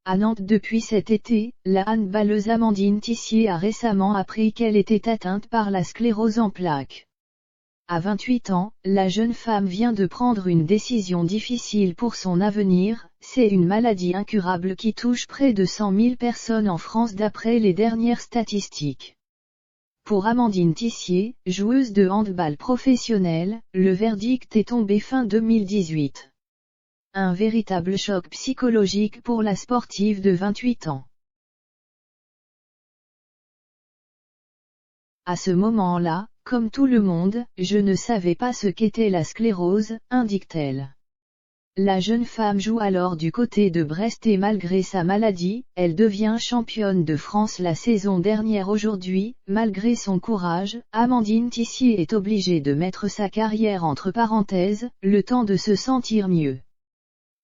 À Nantes depuis cet été, la handballeuse Amandine Tissier a récemment appris qu'elle était atteinte par la sclérose en plaques. À 28 ans, la jeune femme vient de prendre une décision difficile pour son avenir. C'est une maladie incurable qui touche près de 100 000 personnes en France d'après les dernières statistiques. Pour Amandine Tissier, joueuse de handball professionnelle, le verdict est tombé fin 2018. Un véritable choc psychologique pour la sportive de 28 ans. À ce moment-là, comme tout le monde, je ne savais pas ce qu'était la sclérose, indique-t-elle. La jeune femme joue alors du côté de Brest et malgré sa maladie, elle devient championne de France la saison dernière. Aujourd'hui, malgré son courage, Amandine Tissier est obligée de mettre sa carrière entre parenthèses, le temps de se sentir mieux.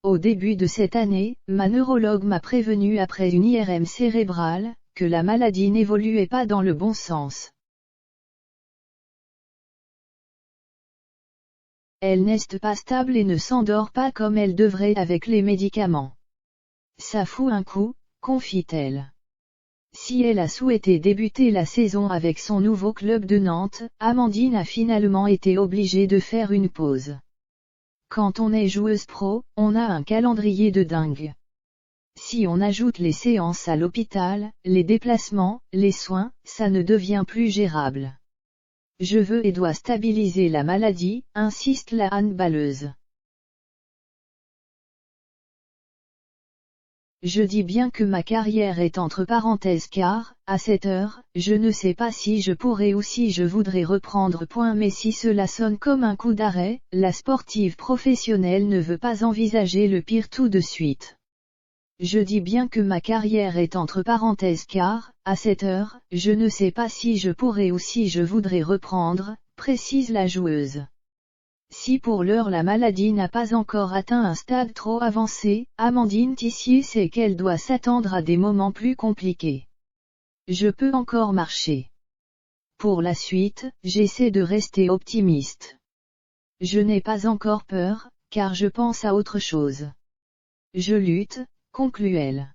Au début de cette année, ma neurologue m'a prévenu après une IRM cérébrale, que la maladie n'évoluait pas dans le bon sens. Elle n'est pas stable et ne s'endort pas comme elle devrait avec les médicaments. Ça fout un coup, confie-t-elle. Si elle a souhaité débuter la saison avec son nouveau club de Nantes, Amandine a finalement été obligée de faire une pause. Quand on est joueuse pro, on a un calendrier de dingue. Si on ajoute les séances à l'hôpital, les déplacements, les soins, ça ne devient plus gérable. Je veux et dois stabiliser la maladie, insiste la handballeuse. Je dis bien que ma carrière est entre parenthèses car, à cette heure, je ne sais pas si je pourrai ou si je voudrais reprendre. Mais si cela sonne comme un coup d'arrêt, la sportive professionnelle ne veut pas envisager le pire tout de suite. Je dis bien que ma carrière est entre parenthèses car, à cette heure, je ne sais pas si je pourrai ou si je voudrais reprendre, précise la joueuse. Si pour l'heure la maladie n'a pas encore atteint un stade trop avancé, Amandine Tissier sait qu'elle doit s'attendre à des moments plus compliqués. Je peux encore marcher. Pour la suite, j'essaie de rester optimiste. Je n'ai pas encore peur, car je pense à autre chose. Je lutte, conclut-elle.